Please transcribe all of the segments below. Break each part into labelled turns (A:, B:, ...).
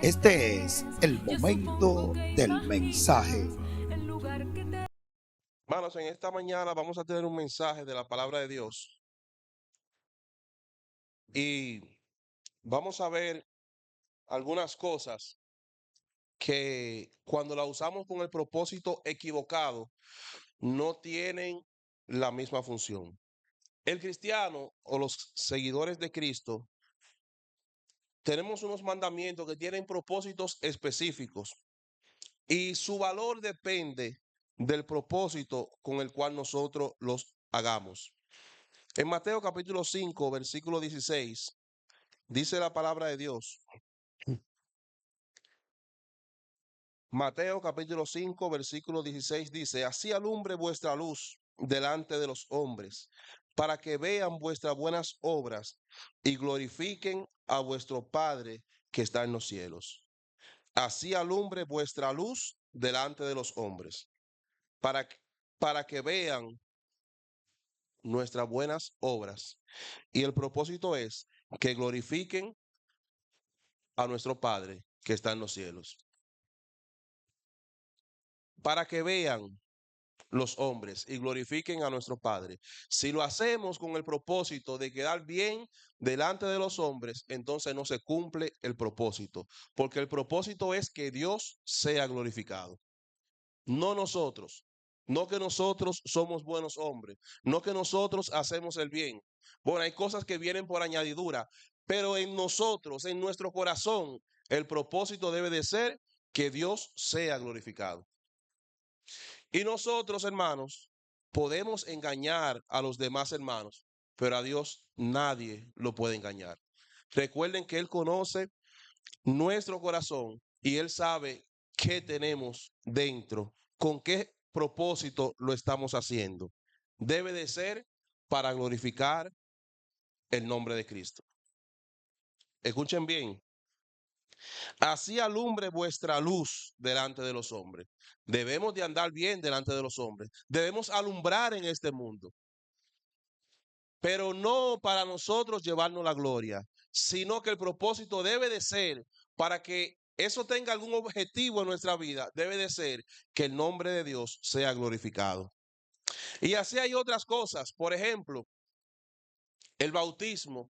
A: Este es el momento del mensaje.
B: Hermanos, en esta mañana vamos a tener un mensaje de la palabra de Dios y vamos a ver algunas cosas que cuando la usamos con el propósito equivocado no tienen la misma función. El cristiano o los seguidores de Cristo tenemos unos mandamientos que tienen propósitos específicos y su valor depende del propósito con el cual nosotros los hagamos. En Mateo capítulo 5, versículo 16, dice la palabra de Dios. Mateo capítulo 5, versículo 16 dice, así alumbre vuestra luz delante de los hombres, para que vean vuestras buenas obras y glorifiquen a vuestro Padre que está en los cielos. Así alumbre vuestra luz delante de los hombres, para, para que vean nuestras buenas obras. Y el propósito es que glorifiquen a nuestro Padre que está en los cielos. Para que vean los hombres y glorifiquen a nuestro Padre. Si lo hacemos con el propósito de quedar bien delante de los hombres, entonces no se cumple el propósito, porque el propósito es que Dios sea glorificado, no nosotros. No que nosotros somos buenos hombres, no que nosotros hacemos el bien. Bueno, hay cosas que vienen por añadidura, pero en nosotros, en nuestro corazón, el propósito debe de ser que Dios sea glorificado. Y nosotros, hermanos, podemos engañar a los demás hermanos, pero a Dios nadie lo puede engañar. Recuerden que Él conoce nuestro corazón y Él sabe qué tenemos dentro, con qué propósito lo estamos haciendo. Debe de ser para glorificar el nombre de Cristo. Escuchen bien. Así alumbre vuestra luz delante de los hombres. Debemos de andar bien delante de los hombres. Debemos alumbrar en este mundo. Pero no para nosotros llevarnos la gloria, sino que el propósito debe de ser para que eso tenga algún objetivo en nuestra vida, debe de ser que el nombre de Dios sea glorificado. Y así hay otras cosas. Por ejemplo, el bautismo.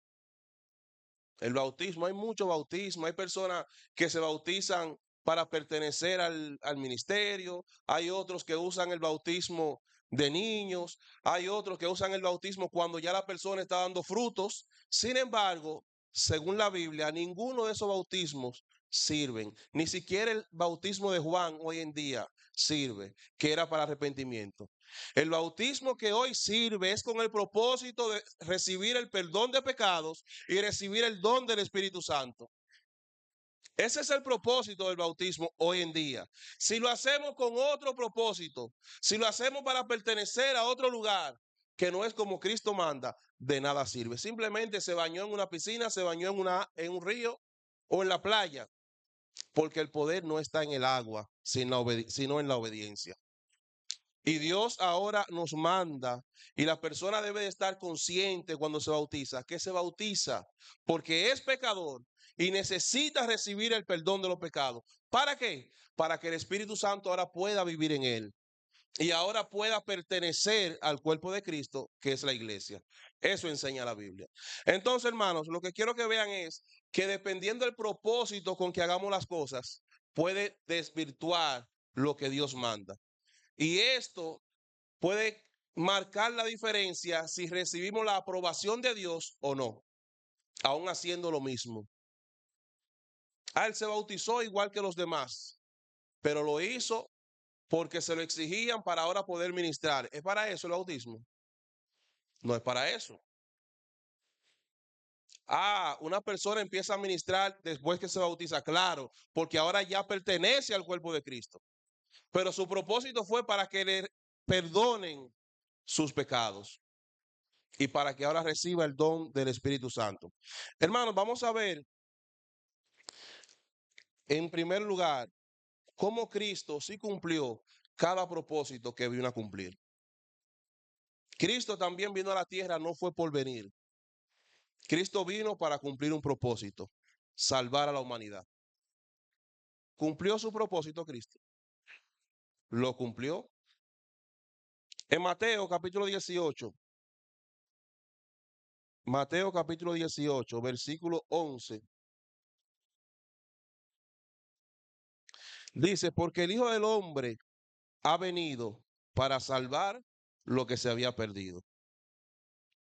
B: El bautismo, hay mucho bautismo, hay personas que se bautizan para pertenecer al ministerio, hay otros que usan el bautismo de niños, hay otros que usan el bautismo cuando ya la persona está dando frutos. Sin embargo, según la Biblia, ninguno de esos bautismos sirven, ni siquiera el bautismo de Juan hoy en día sirve, que era para arrepentimiento. El bautismo que hoy sirve es con el propósito de recibir el perdón de pecados y recibir el don del Espíritu Santo. Ese es el propósito del bautismo hoy en día. Si lo hacemos con otro propósito, si lo hacemos para pertenecer a otro lugar que no es como Cristo manda, de nada sirve. Simplemente se bañó en una piscina, se bañó en un río o en la playa, porque el poder no está en el agua, sino en la obediencia. Y Dios ahora nos manda y la persona debe de estar consciente cuando se bautiza, que se bautiza porque es pecador y necesita recibir el perdón de los pecados. ¿Para qué? Para que el Espíritu Santo ahora pueda vivir en él y ahora pueda pertenecer al cuerpo de Cristo, que es la iglesia. Eso enseña la Biblia. Entonces, hermanos, lo que quiero que vean es que dependiendo del propósito con que hagamos las cosas, puede desvirtuar lo que Dios manda. Y esto puede marcar la diferencia si recibimos la aprobación de Dios o no, aún haciendo lo mismo. Él se bautizó igual que los demás, pero lo hizo porque se lo exigían para ahora poder ministrar. ¿Es para eso el bautismo? No es para eso. Una persona empieza a ministrar después que se bautiza, claro, porque ahora ya pertenece al cuerpo de Cristo. Pero su propósito fue para que le perdonen sus pecados y para que ahora reciba el don del Espíritu Santo. Hermanos, vamos a ver en primer lugar cómo Cristo sí cumplió cada propósito que vino a cumplir. Cristo también vino a la tierra, no fue por venir. Cristo vino para cumplir un propósito, salvar a la humanidad. ¿Cumplió su propósito Cristo? ¿Lo cumplió? En Mateo capítulo 18, versículo 11, dice, porque el Hijo del Hombre ha venido para salvar lo que se había perdido.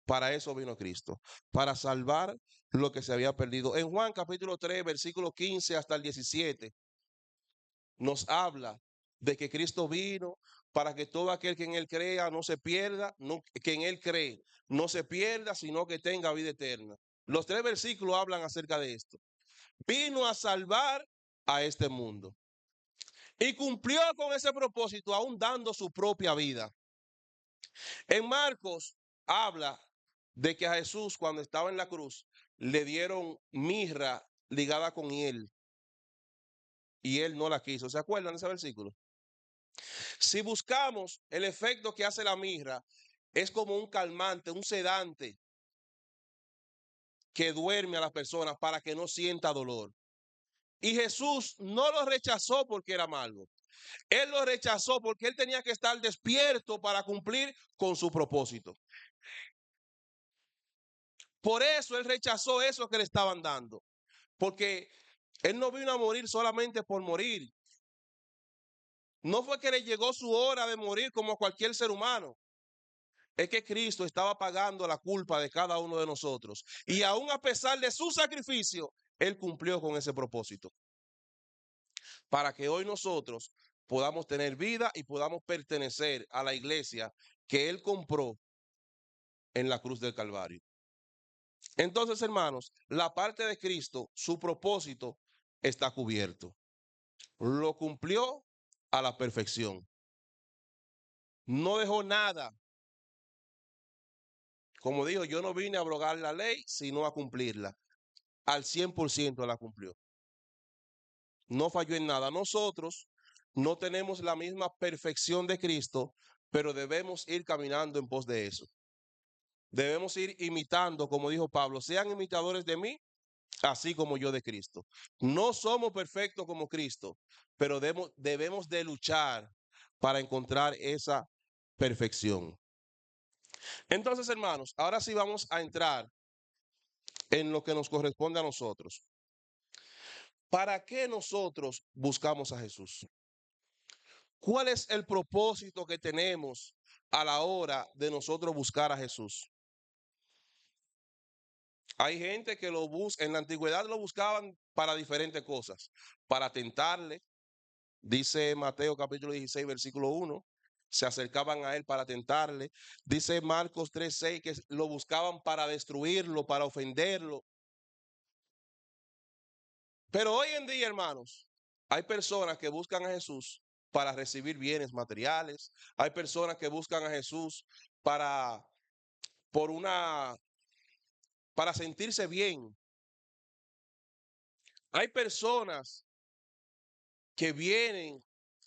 B: Para eso vino Cristo, para salvar lo que se había perdido. En Juan capítulo 3, versículo 15 hasta el 17, nos habla de que Cristo vino para que todo aquel que en Él crea no se pierda, que en Él cree no se pierda, sino que tenga vida eterna. Los 3 versículos hablan acerca de esto. Vino a salvar a este mundo y cumplió con ese propósito aún dando su propia vida. En Marcos habla de que a Jesús cuando estaba en la cruz le dieron mirra ligada con hiel y él no la quiso. ¿Se acuerdan de ese versículo? Si buscamos el efecto que hace la mirra, es como un calmante, un sedante que duerme a las personas para que no sienta dolor. Y Jesús no lo rechazó porque era malo. Él lo rechazó porque él tenía que estar despierto para cumplir con su propósito. Por eso él rechazó eso que le estaban dando. Porque él no vino a morir solamente por morir. No fue que le llegó su hora de morir como cualquier ser humano. Es que Cristo estaba pagando la culpa de cada uno de nosotros. Y aún a pesar de su sacrificio, Él cumplió con ese propósito. Para que hoy nosotros podamos tener vida y podamos pertenecer a la iglesia que Él compró en la cruz del Calvario. Entonces, hermanos, la parte de Cristo, su propósito está cubierto. Lo cumplió a la perfección. No dejó nada. Como dijo, yo no vine a abrogar la ley, sino a cumplirla. Al 100% la cumplió. No falló en nada. Nosotros no tenemos la misma perfección de Cristo, pero debemos ir caminando en pos de eso. Debemos ir imitando, como dijo Pablo, sean imitadores de mí, así como yo de Cristo. No somos perfectos como Cristo, pero debemos de luchar para encontrar esa perfección. Entonces, hermanos, ahora sí vamos a entrar en lo que nos corresponde a nosotros. ¿Para qué nosotros buscamos a Jesús? ¿Cuál es el propósito que tenemos a la hora de nosotros buscar a Jesús? Hay gente que lo busca, en la antigüedad lo buscaban para diferentes cosas, para tentarle, dice Mateo capítulo 16, versículo 1, se acercaban a él para tentarle, dice Marcos 3:6 que lo buscaban para destruirlo, para ofenderlo. Pero hoy en día, hermanos, hay personas que buscan a Jesús para recibir bienes materiales, hay personas que buscan a Jesús para por una para sentirse bien. Hay personas que vienen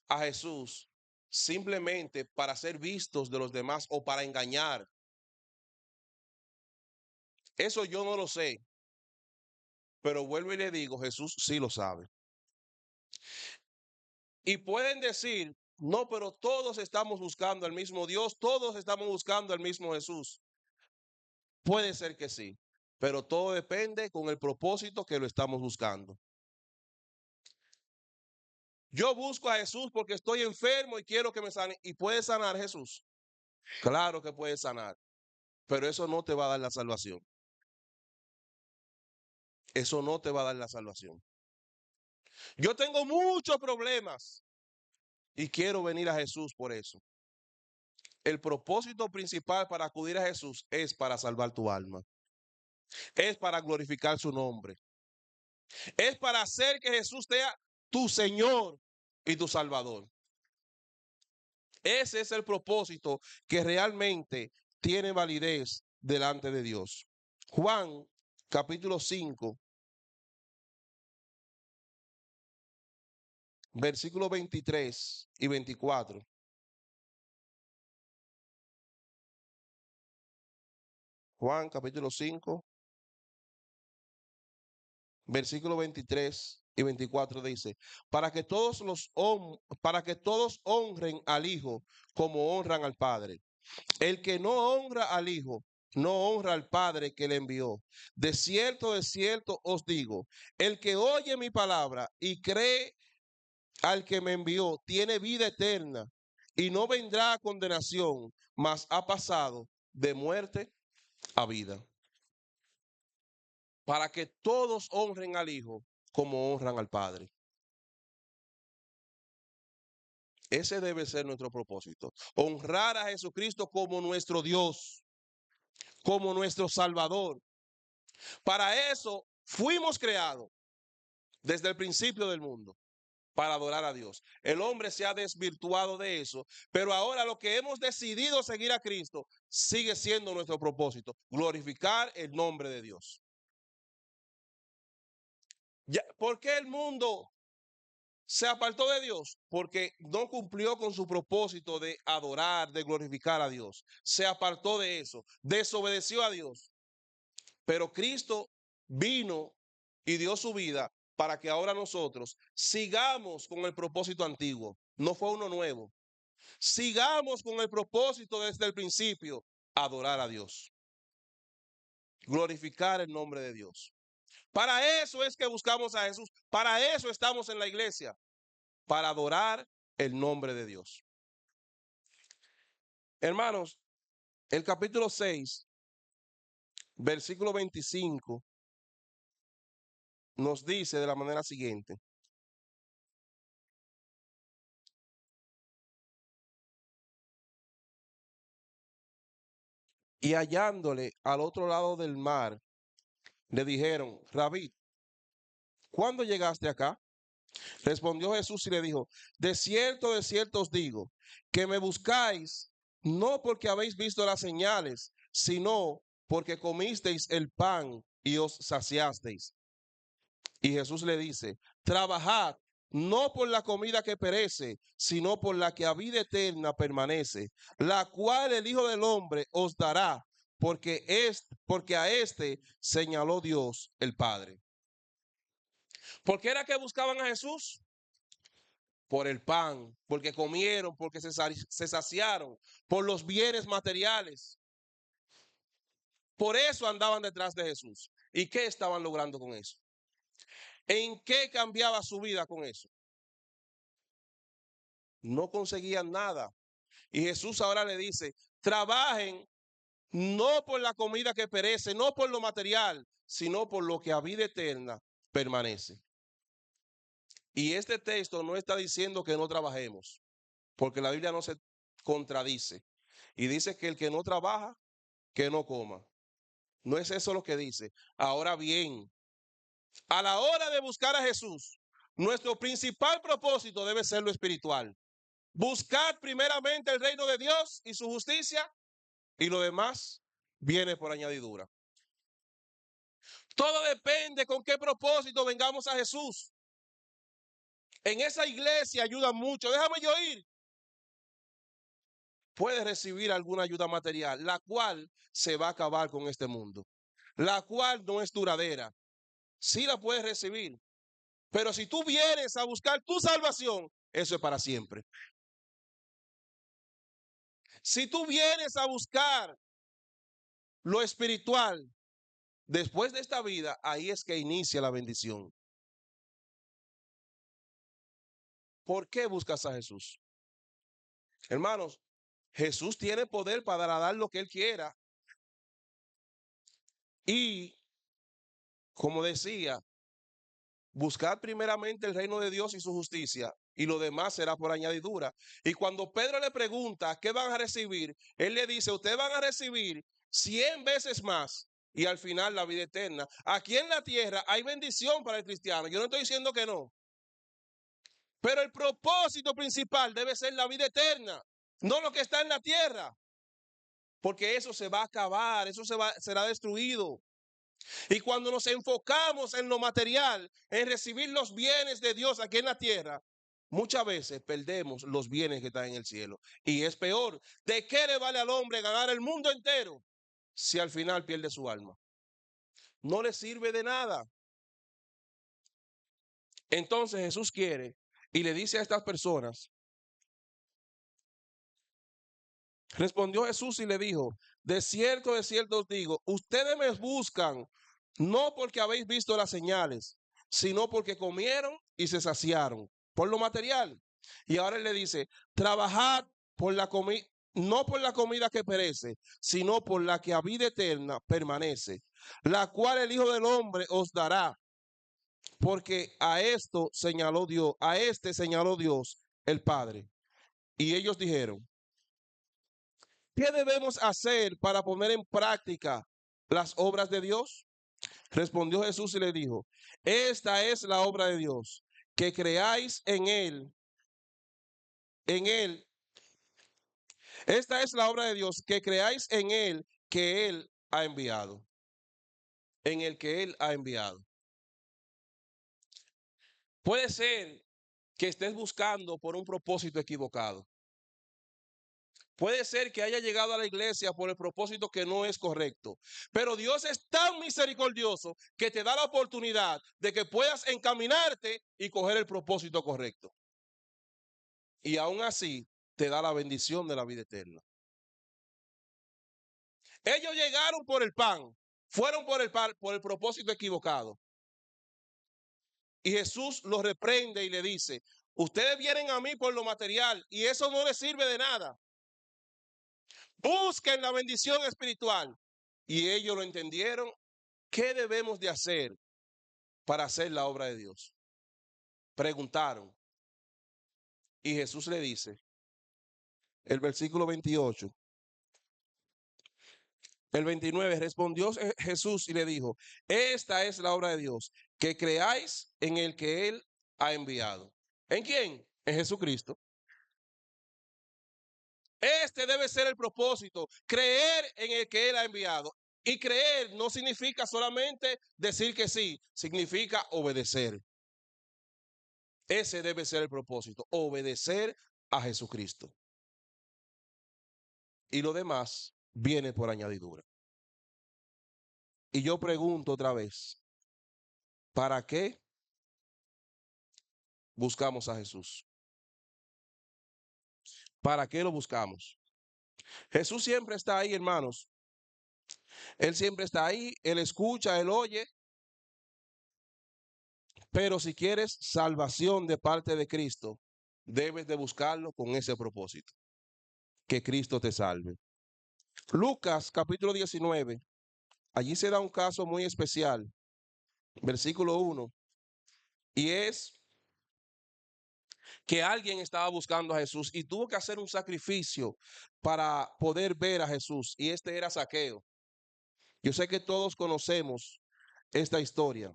B: a Jesús simplemente para ser vistos de los demás o para engañar. Eso yo no lo sé, pero vuelvo y le digo, Jesús sí lo sabe. Y pueden decir, no, pero todos estamos buscando al mismo Dios, todos estamos buscando al mismo Jesús. Puede ser que sí, pero todo depende con el propósito que lo estamos buscando. Yo busco a Jesús porque estoy enfermo y quiero que me sane. ¿Y puede sanar Jesús? Claro que puede sanar, pero eso no te va a dar la salvación. Eso no te va a dar la salvación. Yo tengo muchos problemas y quiero venir a Jesús por eso. El propósito principal para acudir a Jesús es para salvar tu alma. Es para glorificar su nombre. Es para hacer que Jesús sea tu Señor y tu Salvador. Ese es el propósito que realmente tiene validez delante de Dios. Juan capítulo 5, versículos 23 y 24. Juan capítulo 5, versículo 23 y 24 dice, para que todos honren al Hijo como honran al Padre. El que no honra al Hijo, no honra al Padre que le envió. De cierto os digo, el que oye mi palabra y cree al que me envió, tiene vida eterna y no vendrá a condenación, mas ha pasado de muerte a vida. Para que todos honren al Hijo como honran al Padre. Ese debe ser nuestro propósito. Honrar a Jesucristo como nuestro Dios, como nuestro Salvador. Para eso fuimos creados desde el principio del mundo, para adorar a Dios. El hombre se ha desvirtuado de eso, pero ahora lo que hemos decidido seguir a Cristo sigue siendo nuestro propósito, glorificar el nombre de Dios. ¿Por qué el mundo se apartó de Dios? Porque no cumplió con su propósito de adorar, de glorificar a Dios. Se apartó de eso, desobedeció a Dios. Pero Cristo vino y dio su vida para que ahora nosotros sigamos con el propósito antiguo. No fue uno nuevo. Sigamos con el propósito desde el principio, adorar a Dios, glorificar el nombre de Dios. Para eso es que buscamos a Jesús, para eso estamos en la iglesia, para adorar el nombre de Dios. Hermanos, el capítulo 6, versículo 25, nos dice de la manera siguiente. Y hallándole al otro lado del mar, le dijeron, Rabí, ¿cuándo llegaste acá? Respondió Jesús y le dijo, de cierto os digo, que me buscáis no porque habéis visto las señales, sino porque comisteis el pan y os saciasteis. Y Jesús le dice, trabajad no por la comida que perece, sino por la que a vida eterna permanece, la cual el Hijo del Hombre os dará, porque a este señaló Dios el Padre. ¿Por qué era que buscaban a Jesús? Por el pan, porque comieron, porque se saciaron, por los bienes materiales. Por eso andaban detrás de Jesús. ¿Y qué estaban logrando con eso? ¿En qué cambiaba su vida con eso? No conseguían nada. Y Jesús ahora le dice, trabajen no por la comida que perece, no por lo material, sino por lo que a vida eterna permanece. Y este texto no está diciendo que no trabajemos, porque la Biblia no se contradice. Y dice que el que no trabaja, que no coma. No es eso lo que dice. Ahora bien, a la hora de buscar a Jesús, nuestro principal propósito debe ser lo espiritual. Buscar primeramente el reino de Dios y su justicia, y lo demás viene por añadidura. Todo depende con qué propósito vengamos a Jesús. En esa iglesia ayuda mucho. Déjame yo ir. Puedes recibir alguna ayuda material, la cual se va a acabar con este mundo, la cual no es duradera. Sí la puedes recibir, pero si tú vienes a buscar tu salvación, eso es para siempre. Si tú vienes a buscar lo espiritual después de esta vida, ahí es que inicia la bendición. ¿Por qué buscas a Jesús? Hermanos, Jesús tiene poder para dar lo que Él quiera. Y, como decía, buscad primeramente el reino de Dios y su justicia, y lo demás será por añadidura. Y cuando Pedro le pregunta qué van a recibir, él le dice, ustedes van a recibir 100 veces más y al final la vida eterna. Aquí en la tierra hay bendición para el cristiano. Yo no estoy diciendo que no. Pero el propósito principal debe ser la vida eterna, no lo que está en la tierra. Porque eso se va a acabar, eso será destruido. Y cuando nos enfocamos en lo material, en recibir los bienes de Dios aquí en la tierra, muchas veces perdemos los bienes que están en el cielo. Y es peor, ¿de qué le vale al hombre ganar el mundo entero si al final pierde su alma? No le sirve de nada. Entonces Jesús quiere y le dice a estas personas, respondió Jesús y le dijo, de cierto os digo, ustedes me buscan no porque habéis visto las señales, sino porque comieron y se saciaron por lo material. Y ahora él le dice, trabajad por la comida, no por la comida que perece, sino por la que a vida eterna permanece, la cual el Hijo del Hombre os dará, porque a esto señaló Dios, a este señaló Dios el Padre. Y ellos dijeron, ¿qué debemos hacer para poner en práctica las obras de Dios? Respondió Jesús y le dijo, esta es la obra de Dios, que creáis en Él. Esta es la obra de Dios, que creáis en Él, que Él ha enviado. En el que Él ha enviado. Puede ser que estés buscando por un propósito equivocado. Puede ser que haya llegado a la iglesia por el propósito que no es correcto. Pero Dios es tan misericordioso que te da la oportunidad de que puedas encaminarte y coger el propósito correcto. Y aún así te da la bendición de la vida eterna. Ellos llegaron por el pan, fueron por el propósito equivocado. Y Jesús los reprende y le dice, ustedes vienen a mí por lo material y eso no les sirve de nada. Busquen la bendición espiritual. Y ellos lo entendieron. ¿Qué debemos de hacer para hacer la obra de Dios? Preguntaron. Y Jesús le dice, el versículo 28, el 29, respondió Jesús y le dijo, esta es la obra de Dios, que creáis en el que Él ha enviado. ¿En quién? En Jesucristo. Este debe ser el propósito, creer en el que Él ha enviado. Y creer no significa solamente decir que sí, significa obedecer. Ese debe ser el propósito, obedecer a Jesucristo. Y lo demás viene por añadidura. Y yo pregunto otra vez, ¿para qué buscamos a Jesús? ¿Para qué lo buscamos? Jesús siempre está ahí, hermanos. Él siempre está ahí, Él escucha, Él oye. Pero si quieres salvación de parte de Cristo, debes de buscarlo con ese propósito. Que Cristo te salve. Lucas capítulo 19. Allí se da un caso muy especial. Versículo 1. Y es que alguien estaba buscando a Jesús y tuvo que hacer un sacrificio para poder ver a Jesús. Y este era Zaqueo. Yo sé que todos conocemos esta historia.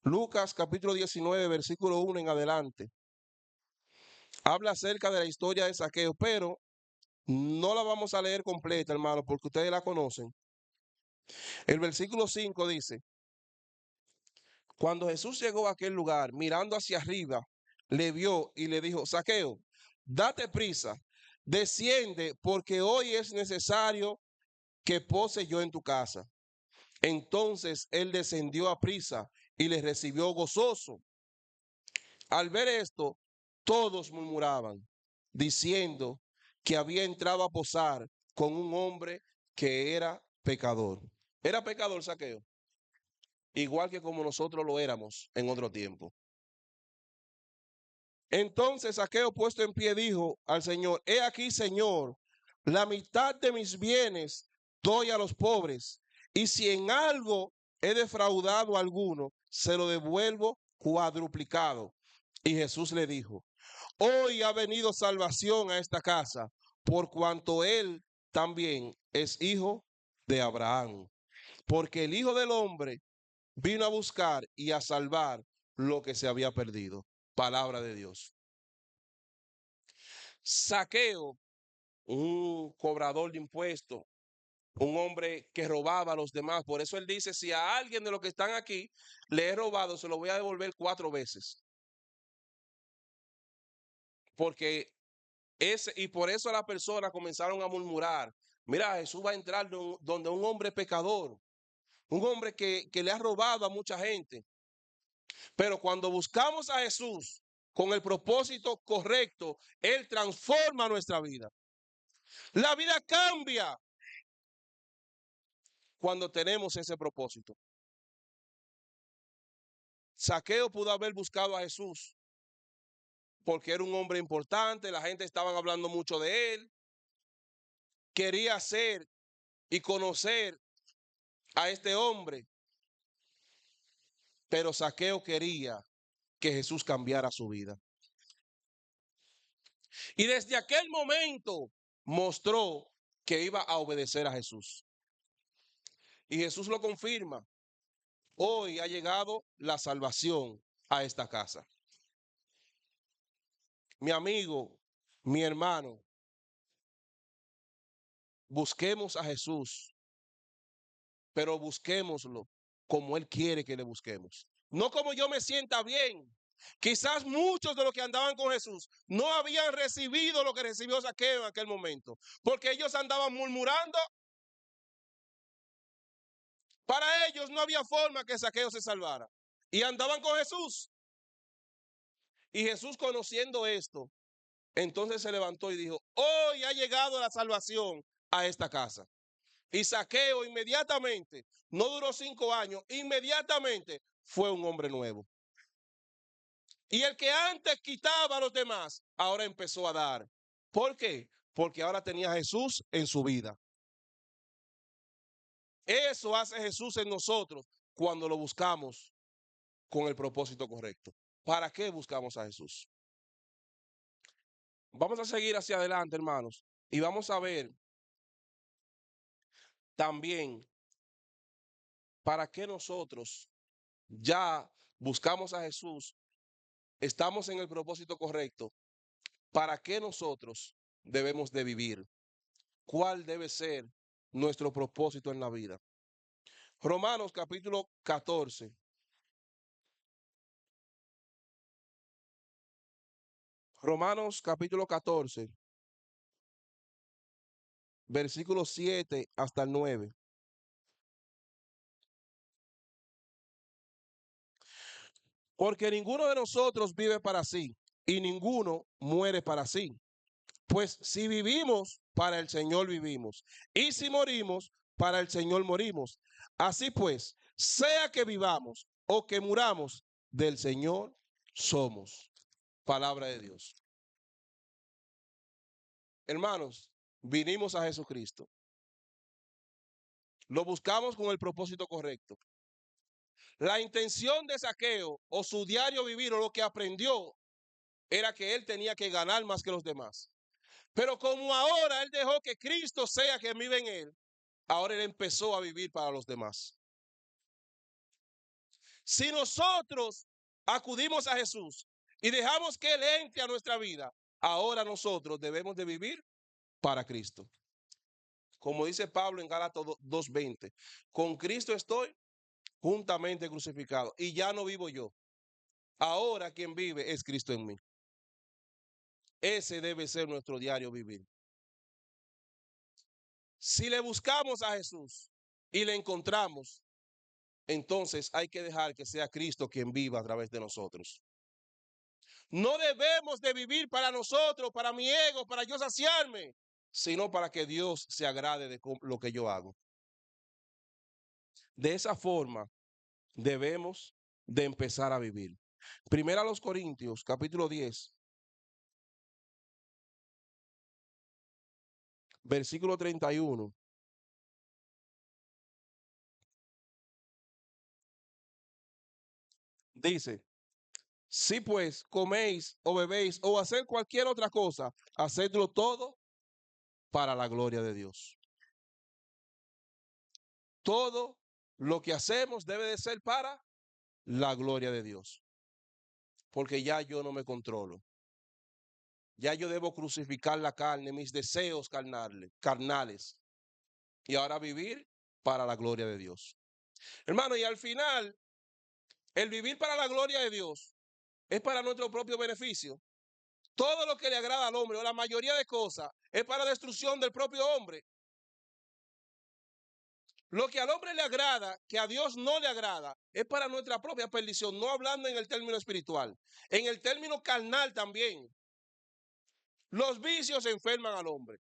B: Lucas capítulo 19, versículo 1 en adelante. Habla acerca de la historia de Zaqueo, pero no la vamos a leer completa, hermano, porque ustedes la conocen. El versículo 5 dice, cuando Jesús llegó a aquel lugar, mirando hacia arriba, le vio y le dijo, Zaqueo, date prisa, desciende, porque hoy es necesario que pose yo en tu casa. Entonces él descendió a prisa y le recibió gozoso. Al ver esto, todos murmuraban, diciendo que había entrado a posar con un hombre que era pecador. Era pecador Zaqueo, igual que como nosotros lo éramos en otro tiempo. Entonces Zaqueo, puesto en pie, dijo al Señor, he aquí, Señor, la mitad de mis bienes doy a los pobres, y si en algo he defraudado a alguno, se lo devuelvo cuadruplicado. Y Jesús le dijo, hoy ha venido salvación a esta casa, por cuanto él también es hijo de Abraham. Porque el Hijo del Hombre vino a buscar y a salvar lo que se había perdido. Palabra de Dios. Zaqueo, un cobrador de impuestos, un hombre que robaba a los demás. Por eso él dice, si a alguien de los que están aquí le he robado, se lo voy a devolver 4 veces. Porque y por eso las personas comenzaron a murmurar, mira, Jesús va a entrar donde un hombre pecador, un hombre que le ha robado a mucha gente. Pero cuando buscamos a Jesús con el propósito correcto, Él transforma nuestra vida. La vida cambia cuando tenemos ese propósito. Zaqueo pudo haber buscado a Jesús porque era un hombre importante, la gente estaba hablando mucho de él, quería ser y conocer a este hombre, pero Zaqueo quería que Jesús cambiara su vida. Y desde aquel momento mostró que iba a obedecer a Jesús. Y Jesús lo confirma. Hoy ha llegado la salvación a esta casa. Mi amigo, mi hermano, busquemos a Jesús, pero busquémoslo como Él quiere que le busquemos. No como yo me sienta bien. Quizás muchos de los que andaban con Jesús no habían recibido lo que recibió Zaqueo en aquel momento, porque ellos andaban murmurando. Para ellos no había forma que Zaqueo se salvara. Y andaban con Jesús. Y Jesús, conociendo esto, entonces se levantó y dijo: hoy ha llegado la salvación a esta casa. Y Zaqueo inmediatamente, no duró 5 años, inmediatamente fue un hombre nuevo. Y el que antes quitaba a los demás, ahora empezó a dar. ¿Por qué? Porque ahora tenía a Jesús en su vida. Eso hace Jesús en nosotros cuando lo buscamos con el propósito correcto. ¿Para qué buscamos a Jesús? Vamos a seguir hacia adelante, hermanos, y vamos a ver también para qué nosotros ya buscamos a Jesús, estamos en el propósito correcto, para qué nosotros debemos de vivir, cuál debe ser nuestro propósito en la vida. Romanos capítulo 14. Romanos capítulo 14, versículos 7 hasta el 9. Porque ninguno de nosotros vive para sí y ninguno muere para sí. Pues si vivimos, para el Señor vivimos. Y si morimos, para el Señor morimos. Así pues, sea que vivamos o que muramos, del Señor somos. Palabra de Dios. Hermanos, vinimos a Jesucristo. Lo buscamos con el propósito correcto. La intención de Zaqueo o su diario vivir o lo que aprendió era que él tenía que ganar más que los demás. Pero como ahora él dejó que Cristo sea quien vive en él, ahora él empezó a vivir para los demás. Si nosotros acudimos a Jesús y dejamos que Él entre a nuestra vida, ahora nosotros debemos de vivir para Cristo. Como dice Pablo en Gálatas 2:20, con Cristo estoy juntamente crucificado y ya no vivo yo. Ahora quien vive es Cristo en mí. Ese debe ser nuestro diario vivir. Si le buscamos a Jesús y le encontramos, entonces hay que dejar que sea Cristo quien viva a través de nosotros. No debemos de vivir para nosotros, para mi ego, para yo saciarme, sino para que Dios se agrade de lo que yo hago. De esa forma debemos de empezar a vivir. Primera a los Corintios, capítulo 10, versículo 31. Dice: si pues coméis o bebéis o hacer cualquier otra cosa, hacedlo todo para la gloria de Dios. Todo lo que hacemos debe de ser para la gloria de Dios. Porque ya yo no me controlo. Ya yo debo crucificar la carne, mis deseos carnales. Y ahora vivir para la gloria de Dios. Hermano, y al final, el vivir para la gloria de Dios es para nuestro propio beneficio. Todo lo que le agrada al hombre, o la mayoría de cosas, es para destrucción del propio hombre. Lo que al hombre le agrada, que a Dios no le agrada, es para nuestra propia perdición, no hablando en el término espiritual, en el término carnal también. Los vicios enferman al hombre.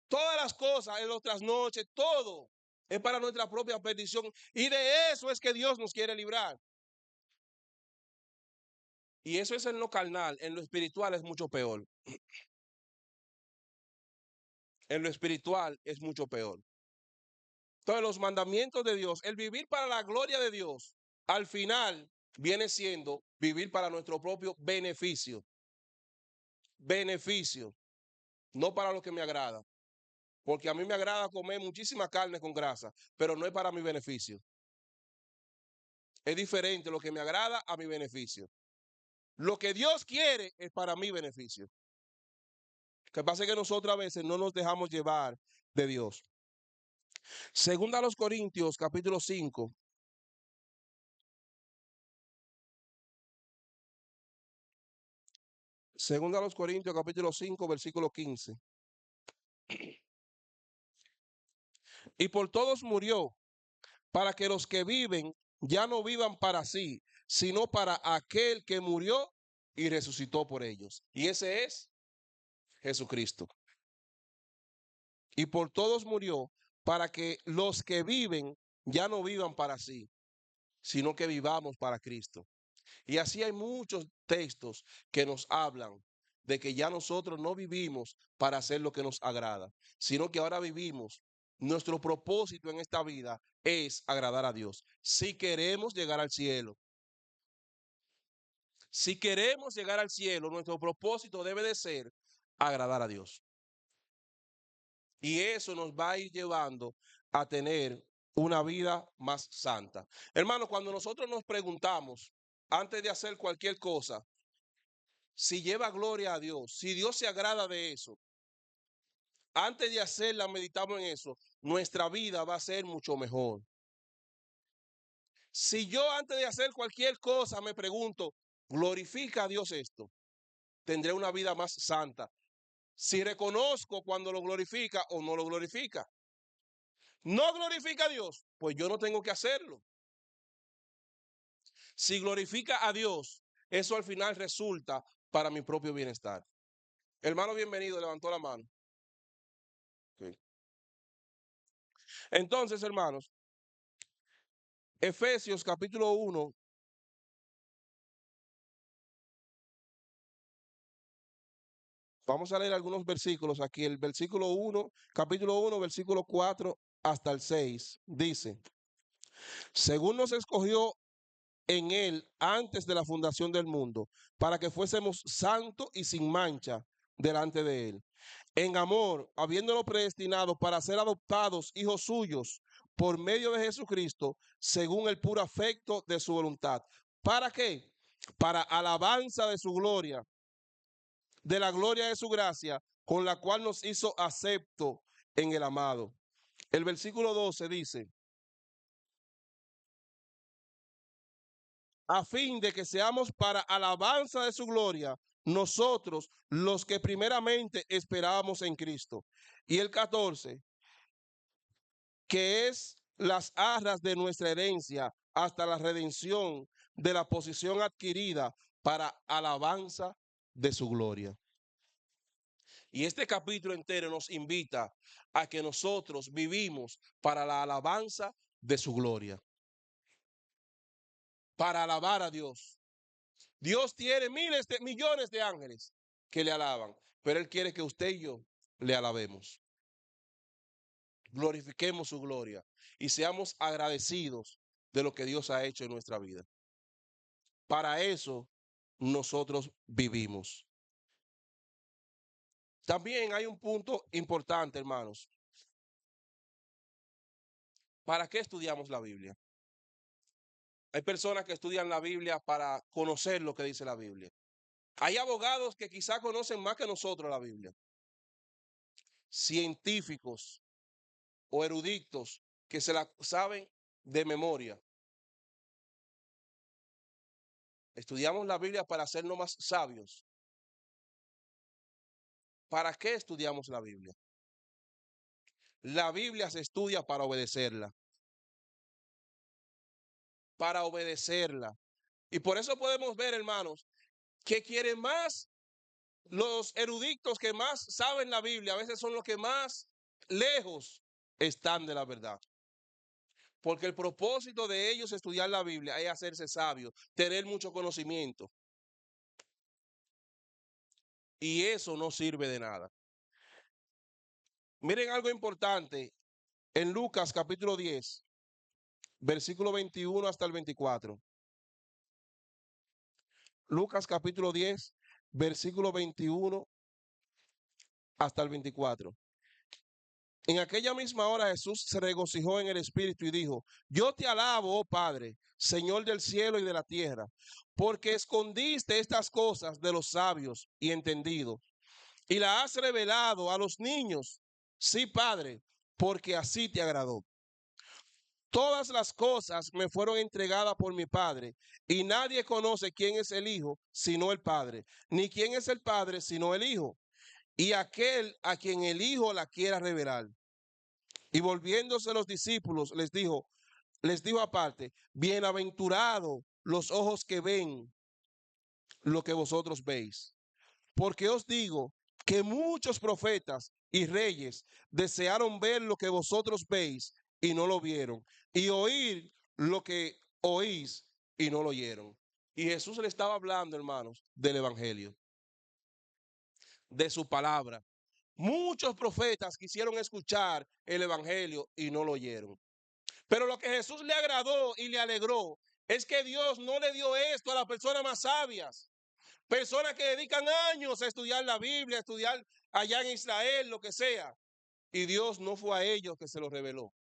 B: Todas las cosas, en los trasnoches, todo es para nuestra propia perdición. Y de eso es que Dios nos quiere librar. Y eso es en lo carnal, en lo espiritual es mucho peor. En lo espiritual es mucho peor. Entonces, los mandamientos de Dios, el vivir para la gloria de Dios, al final viene siendo vivir para nuestro propio beneficio. Beneficio, no para lo que me agrada. Porque a mí me agrada comer muchísima carne con grasa, pero no es para mi beneficio. Es diferente lo que me agrada a mi beneficio. Lo que Dios quiere es para mi beneficio. Lo que pasa es que nosotros a veces no nos dejamos llevar de Dios. Segunda a los Corintios, capítulo 5. Segunda a los Corintios, capítulo 5, versículo 15. Y por todos murió, para que los que viven ya no vivan para sí, sino para aquel que murió y resucitó por ellos. Y ese es Jesucristo. Y por todos murió, para que los que viven ya no vivan para sí, sino que vivamos para Cristo. Y así hay muchos textos que nos hablan de que ya nosotros no vivimos para hacer lo que nos agrada, sino que ahora vivimos. Nuestro propósito en esta vida es agradar a Dios. Si queremos llegar al cielo, si queremos llegar al cielo, nuestro propósito debe de ser agradar a Dios. Y eso nos va a ir llevando a tener una vida más santa. Hermanos, cuando nosotros nos preguntamos, antes de hacer cualquier cosa, si lleva gloria a Dios, si Dios se agrada de eso, antes de hacerla, meditamos en eso, nuestra vida va a ser mucho mejor. Si yo antes de hacer cualquier cosa me pregunto, ¿glorifica a Dios esto? Tendré una vida más santa. Si reconozco cuando lo glorifica o no lo glorifica. No glorifica a Dios, pues yo no tengo que hacerlo. Si glorifica a Dios, eso al final resulta para mi propio bienestar. Hermano, bienvenido, levantó la mano. Okay. Entonces, hermanos, Efesios capítulo 1. Vamos a leer algunos versículos aquí. El versículo 1, capítulo 1, versículo 4 hasta el 6. Dice, según nos escogió en él antes de la fundación del mundo, para que fuésemos santos y sin mancha delante de él. En amor, habiéndolo predestinado para ser adoptados hijos suyos por medio de Jesucristo, según el puro afecto de su voluntad. ¿Para qué? Para alabanza de su gloria, de la gloria de su gracia, con la cual nos hizo acepto en el amado. El versículo 12 dice, a fin de que seamos para alabanza de su gloria, nosotros los que primeramente esperábamos en Cristo. Y el 14, que es las arras de nuestra herencia hasta la redención de la posición adquirida para alabanza de su gloria. Y este capítulo entero nos invita a que nosotros vivimos para la alabanza de su gloria, para alabar a Dios. Dios tiene millones de ángeles que le alaban, pero Él quiere que usted y yo le alabemos. Glorifiquemos su gloria y seamos agradecidos de lo que Dios ha hecho en nuestra vida. Para eso nosotros vivimos. También hay un punto importante, hermanos. ¿Para qué estudiamos la Biblia? Hay personas que estudian la Biblia para conocer lo que dice la Biblia. Hay abogados que quizá conocen más que nosotros la Biblia. Científicos o eruditos que se la saben de memoria. Estudiamos la Biblia para hacernos más sabios. ¿Para qué estudiamos la Biblia? La Biblia se estudia para obedecerla. para obedecerla. Y por eso podemos ver, hermanos, que quieren más, los eruditos que más saben la Biblia, a veces son los que más lejos están de la verdad. Porque el propósito de ellos estudiar la Biblia es hacerse sabios, tener mucho conocimiento. Y eso no sirve de nada. Miren algo importante en Lucas capítulo 10, versículo 21 hasta el 24. Lucas capítulo 10, versículo 21 hasta el 24. En aquella misma hora Jesús se regocijó en el Espíritu y dijo: yo te alabo, oh Padre, Señor del cielo y de la tierra, porque escondiste estas cosas de los sabios y entendidos y las has revelado a los niños. Sí, Padre, porque así te agradó. Todas las cosas me fueron entregadas por mi Padre, y nadie conoce quién es el Hijo sino el Padre, ni quién es el Padre sino el Hijo, y aquel a quien el Hijo la quiera revelar. Y volviéndose los discípulos, les dijo aparte: bienaventurados los ojos que ven lo que vosotros veis. Porque os digo que muchos profetas y reyes desearon ver lo que vosotros veis y no lo vieron, y oír lo que oís y no lo oyeron. Y Jesús le estaba hablando, hermanos, del Evangelio, de su palabra. Muchos profetas quisieron escuchar el Evangelio y no lo oyeron. Pero lo que Jesús le agradó y le alegró es que Dios no le dio esto a las personas más sabias. Personas que dedican años a estudiar la Biblia, a estudiar allá en Israel, lo que sea. Y Dios no fue a ellos que se lo reveló,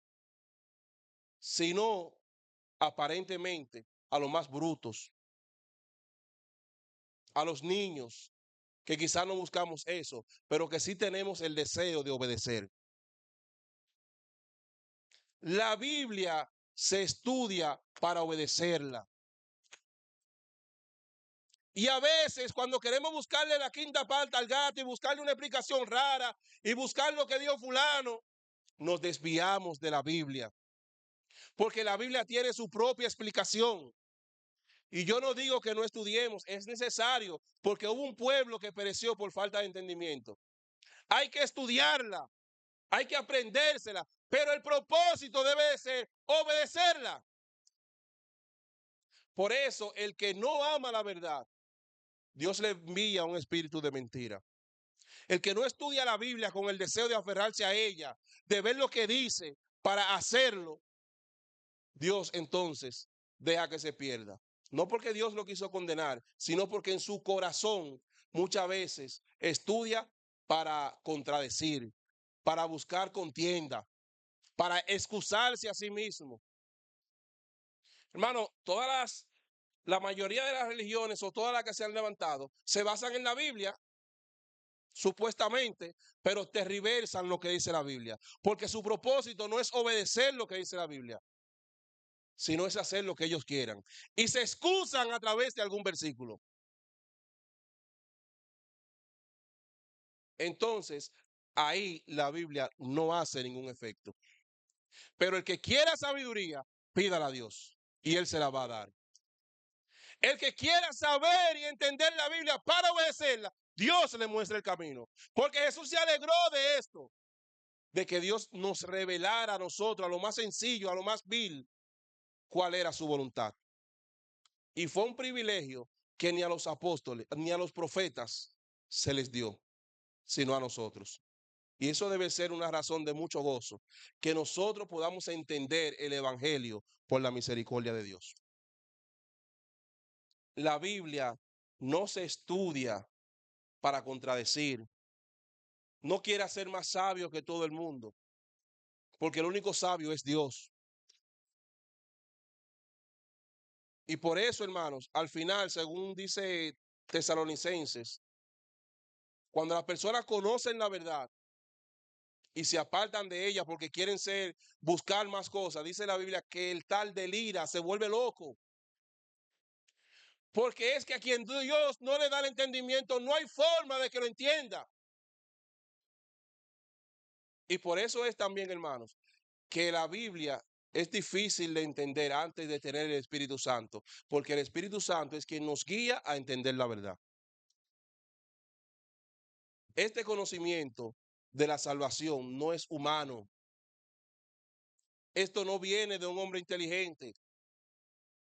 B: sino aparentemente a los más brutos, a los niños, que quizás no buscamos eso, pero que sí tenemos el deseo de obedecer. La Biblia se estudia para obedecerla. Y a veces cuando queremos buscarle la quinta parte al gato y buscarle una explicación rara y buscar lo que dijo fulano, nos desviamos de la Biblia. Porque la Biblia tiene su propia explicación. Y yo no digo que no estudiemos, es necesario, porque hubo un pueblo que pereció por falta de entendimiento. Hay que estudiarla, hay que aprendérsela, pero el propósito debe de ser obedecerla. Por eso, el que no ama la verdad, Dios le envía un espíritu de mentira. El que no estudia la Biblia con el deseo de aferrarse a ella, de ver lo que dice para hacerlo, Dios entonces deja que se pierda. No porque Dios lo quiso condenar, sino porque en su corazón muchas veces estudia para contradecir, para buscar contienda, para excusarse a sí mismo. Hermano, la mayoría de las religiones o todas las que se han levantado se basan en la Biblia, supuestamente, pero tergiversan lo que dice la Biblia, porque su propósito no es obedecer lo que dice la Biblia, sino es hacer lo que ellos quieran. Y se excusan a través de algún versículo. Entonces, ahí la Biblia no hace ningún efecto. Pero el que quiera sabiduría, pídala a Dios y Él se la va a dar. El que quiera saber y entender la Biblia para obedecerla, Dios le muestra el camino. Porque Jesús se alegró de esto, de que Dios nos revelara a nosotros, a lo más sencillo, a lo más vil, cuál era su voluntad. Y fue un privilegio que ni a los apóstoles, ni a los profetas se les dio, sino a nosotros. Y eso debe ser una razón de mucho gozo, que nosotros podamos entender el Evangelio por la misericordia de Dios. La Biblia no se estudia para contradecir. No quiera ser más sabio que todo el mundo, porque el único sabio es Dios. Y por eso, hermanos, al final, según dice Tesalonicenses, cuando las personas conocen la verdad y se apartan de ella porque quieren buscar más cosas, dice la Biblia que el tal delira, se vuelve loco. Porque es que a quien Dios no le da el entendimiento, no hay forma de que lo entienda. Y por eso es también, hermanos, que la Biblia es difícil de entender antes de tener el Espíritu Santo, porque el Espíritu Santo es quien nos guía a entender la verdad. Este conocimiento de la salvación no es humano. Esto no viene de un hombre inteligente.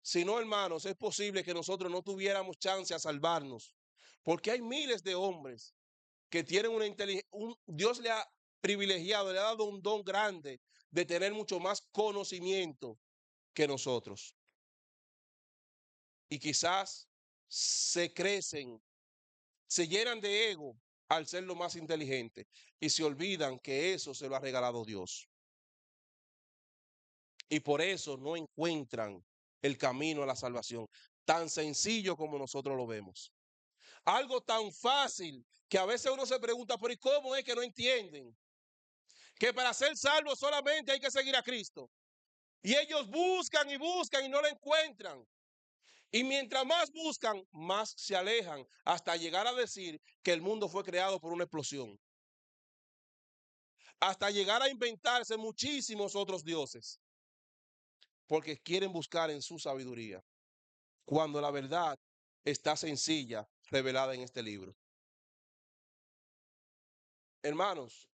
B: Si no, hermanos, es posible que nosotros no tuviéramos chance a salvarnos, porque hay miles de hombres que tienen una inteligencia, Dios le ha privilegiado, le ha dado un don grande de tener mucho más conocimiento que nosotros. Y quizás se crecen, se llenan de ego al ser lo más inteligente y se olvidan que eso se lo ha regalado Dios. Y por eso no encuentran el camino a la salvación, tan sencillo como nosotros lo vemos. Algo tan fácil que a veces uno se pregunta, pero ¿y cómo es que no entienden? Que para ser salvo solamente hay que seguir a Cristo. Y ellos buscan y buscan y no lo encuentran. Y mientras más buscan, más se alejan hasta llegar a decir que el mundo fue creado por una explosión. Hasta llegar a inventarse muchísimos otros dioses. Porque quieren buscar en su sabiduría. Cuando la verdad está sencilla, revelada en este libro. Hermanos,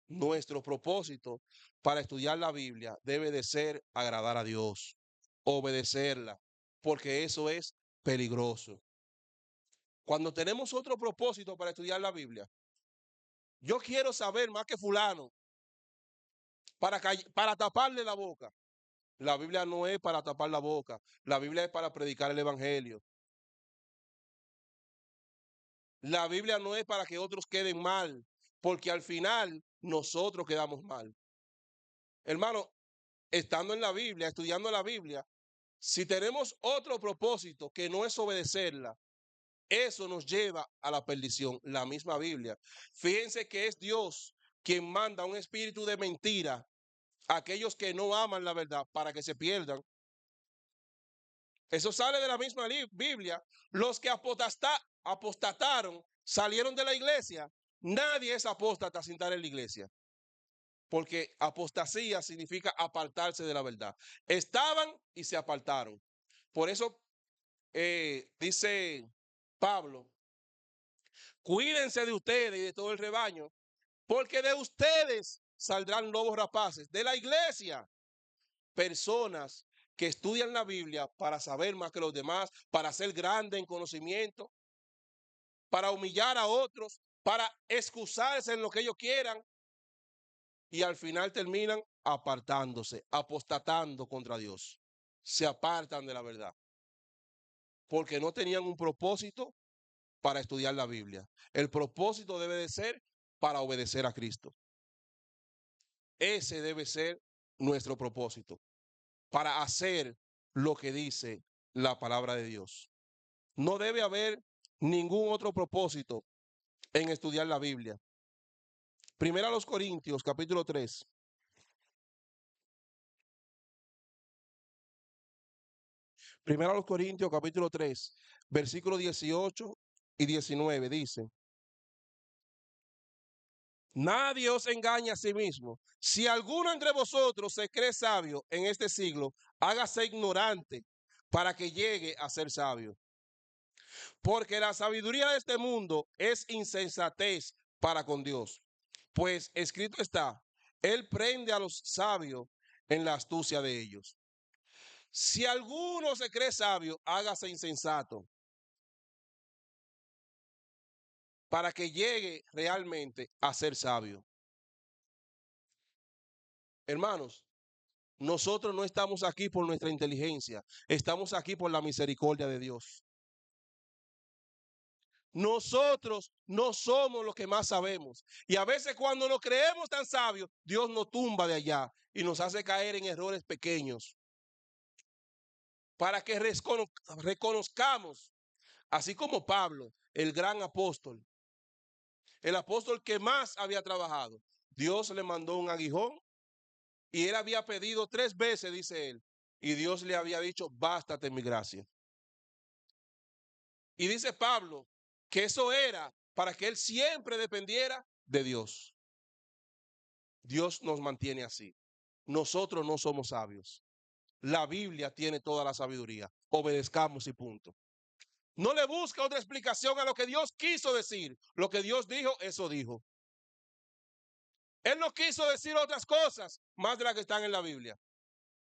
B: nuestro propósito para estudiar la Biblia debe de ser agradar a Dios, obedecerla, porque eso es peligroso. Cuando tenemos otro propósito para estudiar la Biblia, yo quiero saber más que fulano para taparle la boca. La Biblia no es para tapar la boca, la Biblia es para predicar el Evangelio. La Biblia no es para que otros queden mal, porque al final nosotros quedamos mal. Hermano, estando en la Biblia, estudiando la Biblia, si tenemos otro propósito que no es obedecerla, eso nos lleva a la perdición. La misma Biblia. Fíjense que es Dios quien manda un espíritu de mentira a aquellos que no aman la verdad para que se pierdan. Eso sale de la misma Biblia. Los que apostataron salieron de la iglesia. Nadie es apóstata sin estar en la iglesia. Porque apostasía significa apartarse de la verdad. Estaban y se apartaron. Por eso dice Pablo, cuídense de ustedes y de todo el rebaño, porque de ustedes saldrán lobos rapaces. De la iglesia, personas que estudian la Biblia para saber más que los demás, para ser grandes en conocimiento, para humillar a otros, para excusarse en lo que ellos quieran y al final terminan apartándose, apostatando contra Dios. Se apartan de la verdad porque no tenían un propósito para estudiar la Biblia. El propósito debe de ser para obedecer a Cristo. Ese debe ser nuestro propósito, para hacer lo que dice la palabra de Dios. No debe haber ningún otro propósito en estudiar la Biblia. Primera a los Corintios, capítulo 3. Primera a los Corintios, capítulo 3, versículos 18 y 19 dice: nadie os engaña a sí mismo. Si alguno entre vosotros se cree sabio en este siglo, hágase ignorante para que llegue a ser sabio. Porque la sabiduría de este mundo es insensatez para con Dios. Pues escrito está, Él prende a los sabios en la astucia de ellos. Si alguno se cree sabio, hágase insensato para que llegue realmente a ser sabio. Hermanos, nosotros no estamos aquí por nuestra inteligencia, estamos aquí por la misericordia de Dios. Nosotros no somos los que más sabemos. Y a veces cuando nos creemos tan sabios, Dios nos tumba de allá y nos hace caer en errores pequeños. Para que reconozcamos, así como Pablo, el gran apóstol, el apóstol que más había trabajado, Dios le mandó un aguijón y él había pedido 3 veces, dice él, y Dios le había dicho, bástate mi gracia. Y dice Pablo que eso era para que él siempre dependiera de Dios. Dios nos mantiene así. nosotros no somos sabios. La Biblia tiene toda la sabiduría. Obedezcamos y punto. No le busca otra explicación a lo que Dios quiso decir. Lo que Dios dijo, eso dijo. Él no quiso decir otras cosas más de las que están en la Biblia.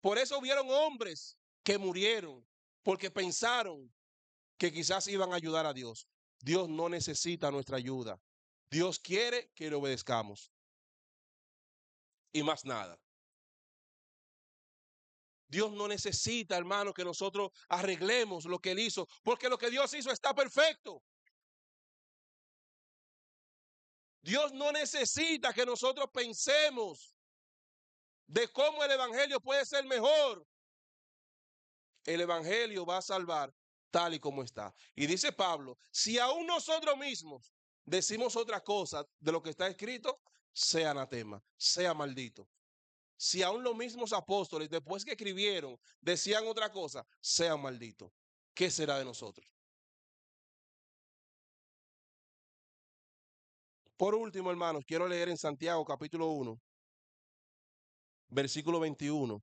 B: Por eso hubieron hombres que murieron, porque pensaron que quizás iban a ayudar a Dios. Dios no necesita nuestra ayuda. Dios quiere que le obedezcamos. Y más nada. Dios no necesita, hermano, que nosotros arreglemos lo que Él hizo, porque lo que Dios hizo está perfecto. Dios no necesita que nosotros pensemos de cómo el evangelio puede ser mejor. El evangelio va a salvar tal y como está. Y dice Pablo, si aún nosotros mismos decimos otra cosa de lo que está escrito, sea anatema, sea maldito. Si aún los mismos apóstoles, después que escribieron, decían otra cosa, sean malditos. ¿Qué será de nosotros? Por último, hermanos, quiero leer en Santiago capítulo 1, versículo 21.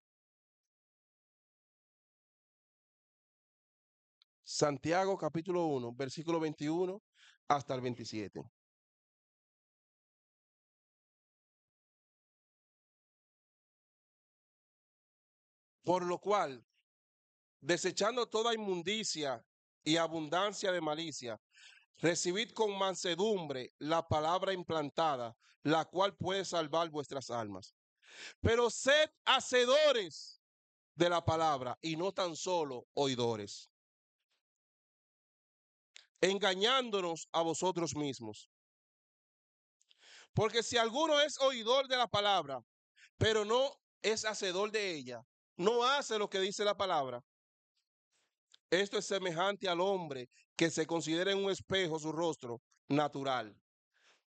B: Santiago capítulo 1, versículo 21 hasta el 27. Por lo cual, desechando toda inmundicia y abundancia de malicia, recibid con mansedumbre la palabra implantada, la cual puede salvar vuestras almas. Pero sed hacedores de la palabra y no tan solo oidores, engañándonos a vosotros mismos. Porque si alguno es oidor de la palabra, pero no es hacedor de ella, no hace lo que dice la palabra, esto es semejante al hombre que se considera en un espejo su rostro natural,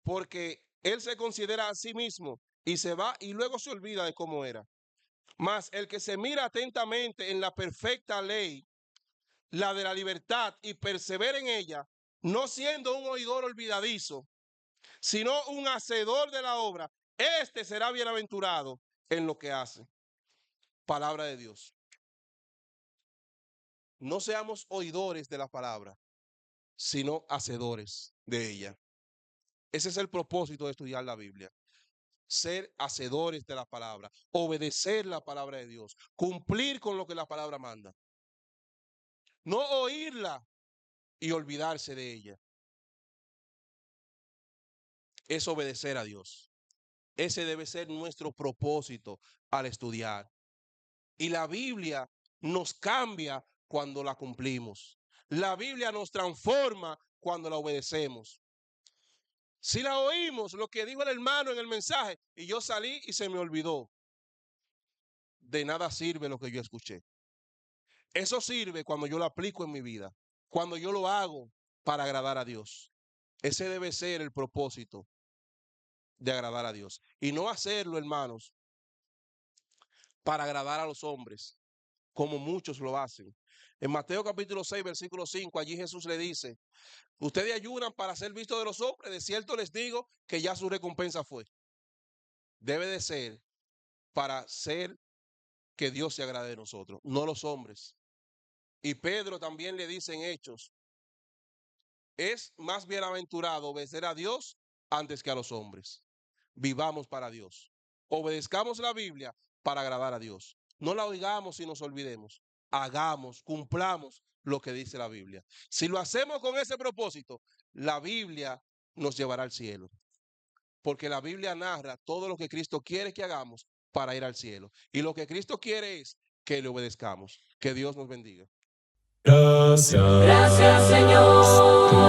B: porque él se considera a sí mismo y se va y luego se olvida de cómo era. Mas el que se mira atentamente en la perfecta ley, la de la libertad, y persevera en ella, no siendo un oidor olvidadizo, sino un hacedor de la obra, este será bienaventurado en lo que hace. Palabra de Dios. No seamos oidores de la palabra, sino hacedores de ella. Ese es el propósito de estudiar la Biblia. Ser hacedores de la palabra, obedecer la palabra de Dios, cumplir con lo que la palabra manda. No oírla y olvidarse de ella. Es obedecer a Dios. Ese debe ser nuestro propósito al estudiar. Y la Biblia nos cambia cuando la cumplimos. La Biblia nos transforma cuando la obedecemos. Si la oímos, lo que dijo el hermano en el mensaje, y yo salí y se me olvidó, de nada sirve lo que yo escuché. Eso sirve cuando yo lo aplico en mi vida, cuando yo lo hago para agradar a Dios. Ese debe ser el propósito de agradar a Dios. Y no hacerlo, hermanos, para agradar a los hombres, como muchos lo hacen. En Mateo capítulo 6, versículo 5, allí Jesús le dice, ustedes ayunan para ser vistos de los hombres, de cierto les digo que ya su recompensa fue. Debe de ser para ser que Dios se agrade de nosotros, no los hombres. Y Pedro también le dice en Hechos, es más bienaventurado obedecer a Dios antes que a los hombres. Vivamos para Dios. Obedezcamos la Biblia para agradar a Dios. No la oigamos y nos olvidemos. Hagamos, cumplamos lo que dice la Biblia. Si lo hacemos con ese propósito, la Biblia nos llevará al cielo. Porque la Biblia narra todo lo que Cristo quiere que hagamos para ir al cielo. Y lo que Cristo quiere es que le obedezcamos. Que Dios nos bendiga.
C: Gracias, Señor.